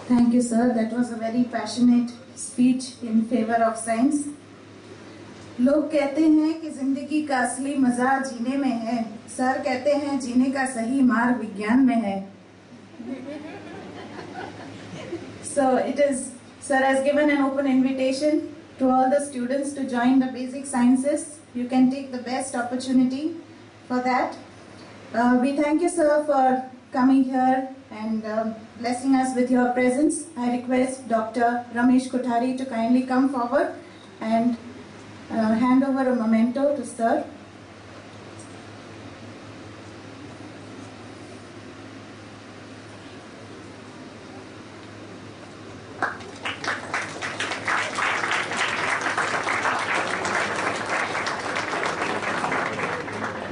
Thank you, sir. That was a very passionate speech in favor of science. लोग कहते हैं कि जिंदगी का असली मजा जीने में है. सर कहते हैं जीने का सही मार्ग विज्ञान में है. So it is, sir has given an open invitation to all the students to join the basic sciences. You can take the best opportunity for that. We thank you, sir, for coming here and blessing us with your presence. I request Dr. Ramesh Kothari to kindly come forward and hand over a memento to sir.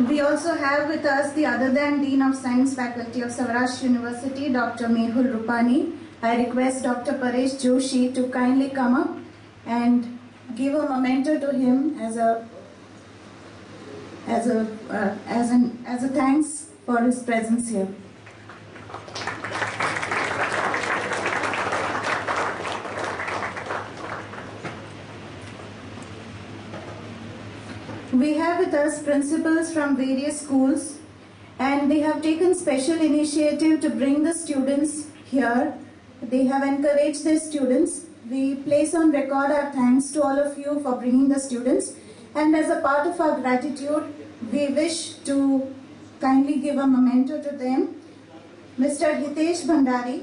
We also have with us the other than Dean of Science Faculty of Saurashtra University, Dr. Mehul Rupani. I request Dr. Paresh Joshi to kindly come up and give a memento to him as a thanks for his presence here. We have with us principals from various schools, and they have taken special initiative to bring the students here. They have encouraged their students. We place on record our thanks to all of you for bringing the students, and as a part of our gratitude, we wish to kindly give a memento to them. Mr. Hitesh Bhandari,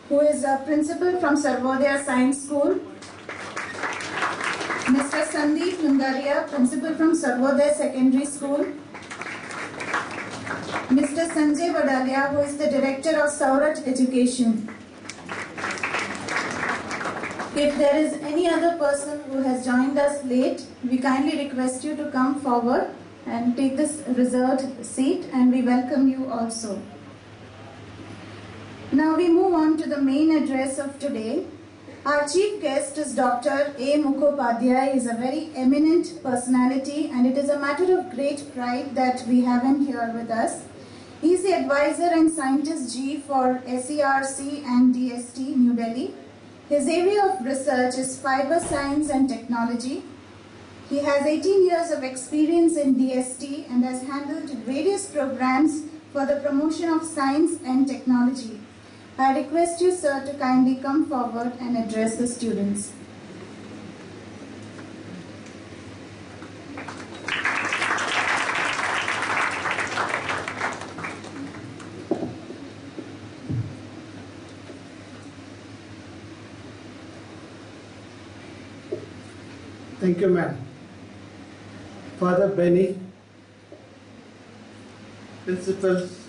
who is a principal from Sarvodaya Science School. Mr. Sandeep Lungaria, principal from Sarvodaya Secondary School. Mr. Sanjay Vadalia, who is the director of Sauraj Education. If there is any other person who has joined us late, we kindly request you to come forward and take this reserved seat, and we welcome you also. Now we move on to the main address of today. Our chief guest is Dr. A. Mukhopadhyay. He is a very eminent personality, and it is a matter of great pride that we have him here with us. He is the advisor and scientist G for SERC and DST, New Delhi. His area of research is fiber science and technology. He has 18 years of experience in DST and has handled various programs for the promotion of science and technology. I request you, sir, to kindly come forward and address the students. Thank you, ma'am. Father Benny, principals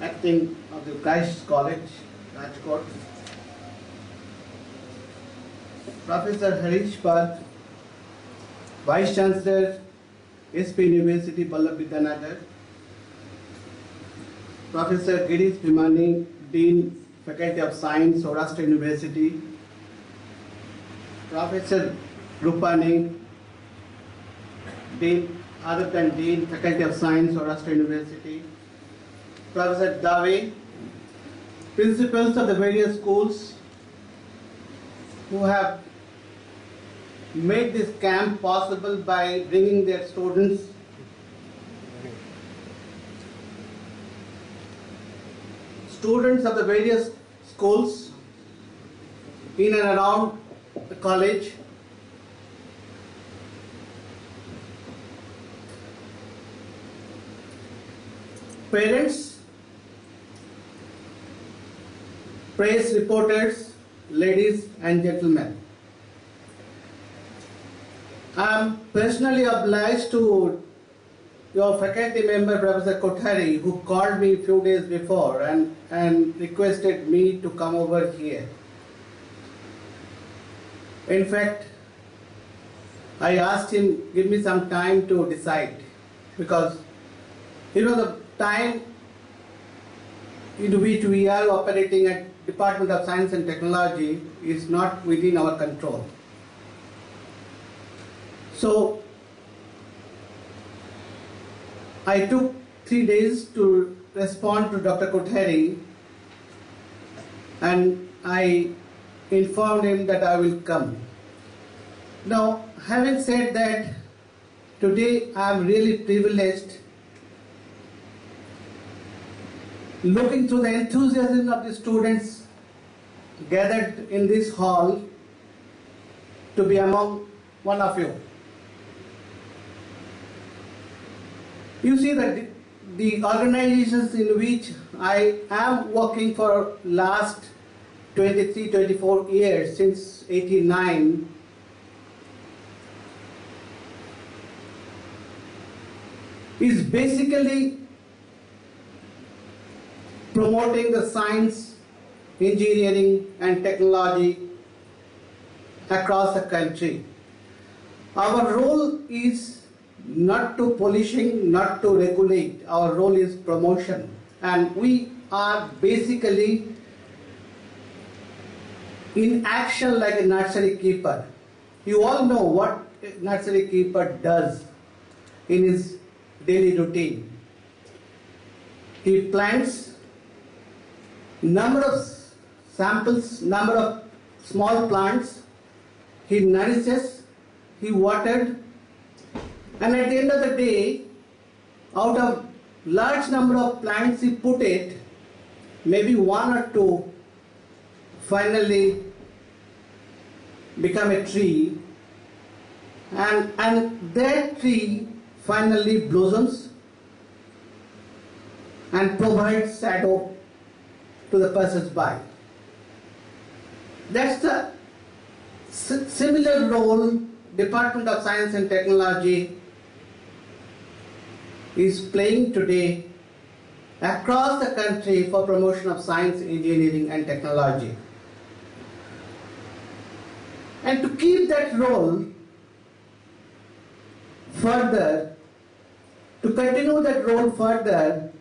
acting of the Christ College, Rajkot. Professor Harish Pal, Vice Chancellor, SP University, Vallabh Professor Girish Bhimani, Dean, Faculty of Science, Saurashtra University. Professor Rupani, Dean, other than Dean, Faculty of Science, Saurashtra University. Professor Dave, principals of the various schools who have made this camp possible by bringing their students. Students of the various schools in and around the college. Parents, press reporters, ladies and gentlemen. I am personally obliged to your faculty member, Professor Kothari, who called me a few days before and requested me to come over here. In fact, I asked him, give me some time to decide, because the time in which we are operating at Department of Science and Technology is not within our control. So I took 3 days to respond to Dr. Kothari, and I informed him that I will come. Now, having said that, today I am really privileged, looking through the enthusiasm of the students gathered in this hall, to be among one of you. You see that the organizations in which I am working for last 23-24 years, since 89, is basically promoting the science, engineering and technology across the country. Our role is not to polishing, not to regulate. Our role is promotion, and we are basically in action like a nursery keeper. You all know what a nursery keeper does in his daily routine. He plants number of samples, number of small plants, he nourishes, he watered, and at the end of the day, out of large number of plants he put it, maybe one or two finally become a tree, and that tree finally blossoms and provides shadow to the passers-by. That's the similar role Department of Science and Technology is playing today across the country for promotion of science, engineering and technology. And to keep that role further, to continue that role further,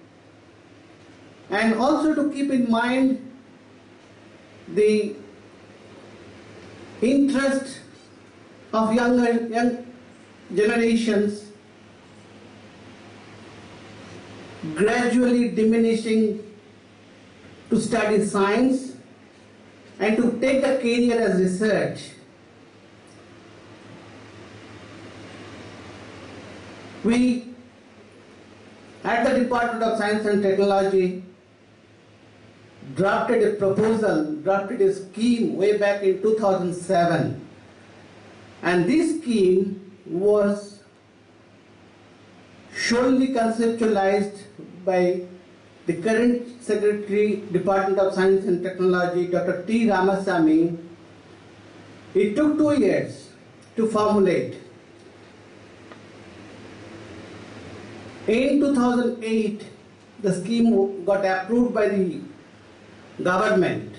and also to keep in mind the interest of young generations gradually diminishing to study science and to take a career as research, we at the Department of Science and Technology drafted a proposal, drafted a scheme way back in 2007, and this scheme was surely conceptualized by the current Secretary, Department of Science and Technology, Dr. T. Ramasamy. It took 2 years to formulate. In 2008, the scheme got approved by the government,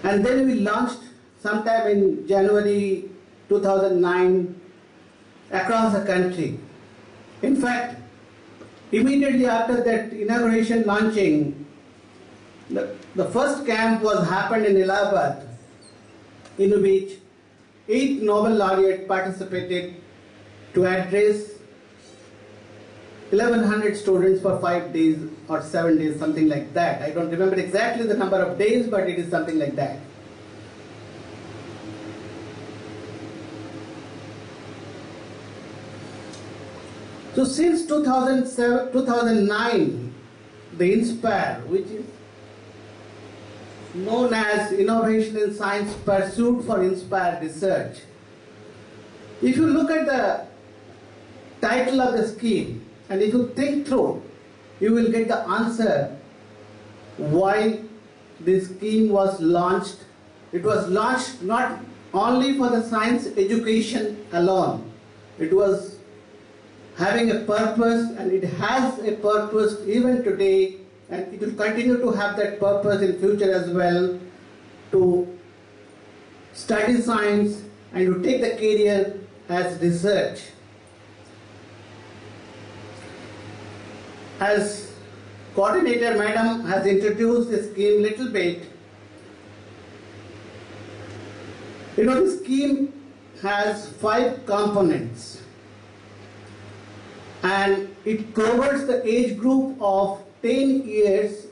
and then we launched sometime in January 2009 across the country. In fact, immediately after that inauguration launching, the first camp was happened in Allahabad, in which 8 Nobel laureates participated to address 1100 students for 5 days or 7 days, something like that. I don't remember exactly the number of days, but it is something like that. So since 2009, the INSPIRE, which is known as Innovation in Science Pursuit for Inspired Research. If you look at the title of the scheme, and if you think through, you will get the answer why this scheme was launched. It was launched not only for the science education alone. It was having a purpose, and it has a purpose even today, and it will continue to have that purpose in future as well, to study science and to take the career as research. As coordinator madam has introduced the scheme little bit, the scheme has 5 components, and it covers the age group of 10 years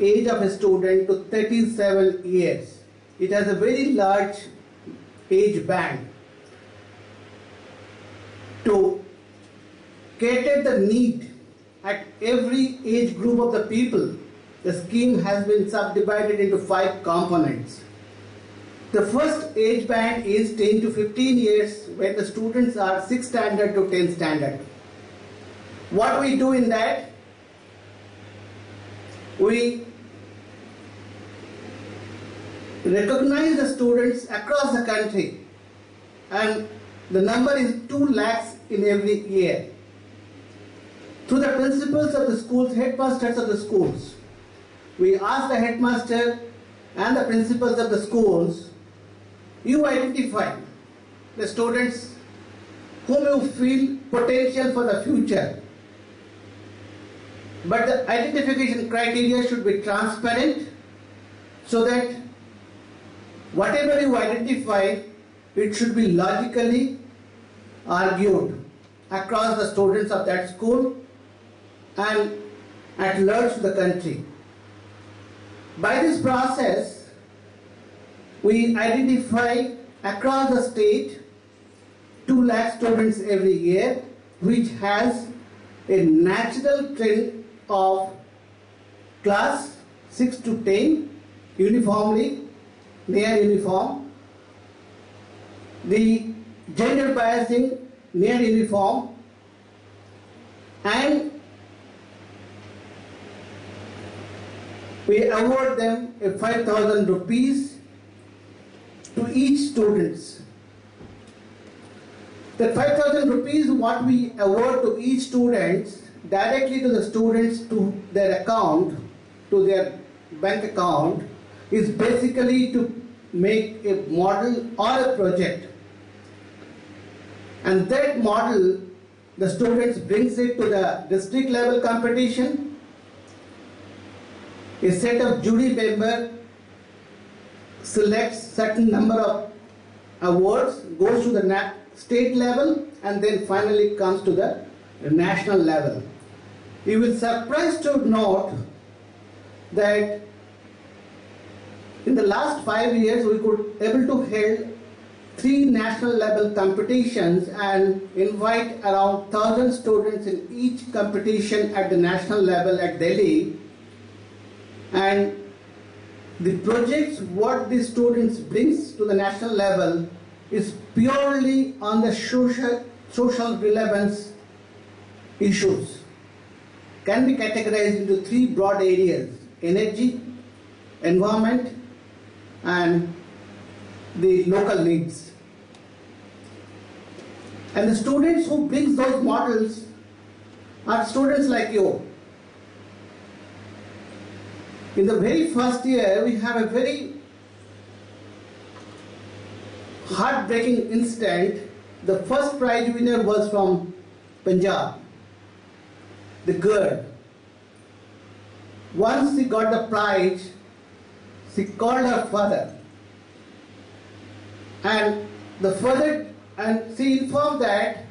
age of a student to 37 years. It has a very large age band to cater the need at every age group of the people. The scheme has been subdivided into 5 components. The first age band is 10 to 15 years, where the students are 6th standard to 10th standard. What we do in that? We recognize the students across the country, and the number is 2 lakhs in every year. Through the principals of the schools, headmasters of the schools, we ask the headmaster and the principals of the schools, you identify the students whom you feel potential for the future. But the identification criteria should be transparent, so that whatever you identify, it should be logically argued across the students of that school and at large to the country. By this process, we identify across the state 2 lakh students every year, which has a natural trend of class 6 to 10 uniformly, near uniform, the gender biasing near uniform, and we award them a 5,000 rupees to each student. The 5,000 rupees what we award to each student directly to the students to their account, to their bank account, is basically to make a model or a project. And that model, the students brings it to the district level competition. A set of jury member selects certain number of awards, goes to the state level, and then finally comes to the national level. You will be surprised to note that in the last 5 years we could able to hold 3 national level competitions and invite around 1,000 students in each competition at the national level at Delhi. And the projects what the students brings to the national level is purely on the social relevance issues. Can be categorized into 3 broad areas: energy, environment, and the local needs. And the students who brings those models are students like you. In the very first year, we have a very heartbreaking incident. The first prize winner was from Punjab, the girl. Once she got the prize, she called her father, and she informed that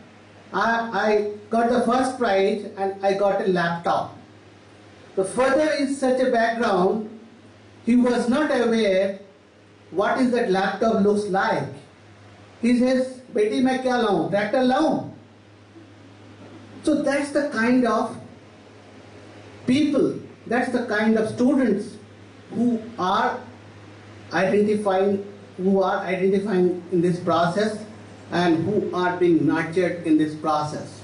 I got the first prize and I got a laptop. The father is such a background, he was not aware what is that laptop looks like. He says, "Beti main kya laun? Tractor laun?" So that's the kind of people, that's the kind of students who are identifying in this process and who are being nurtured in this process.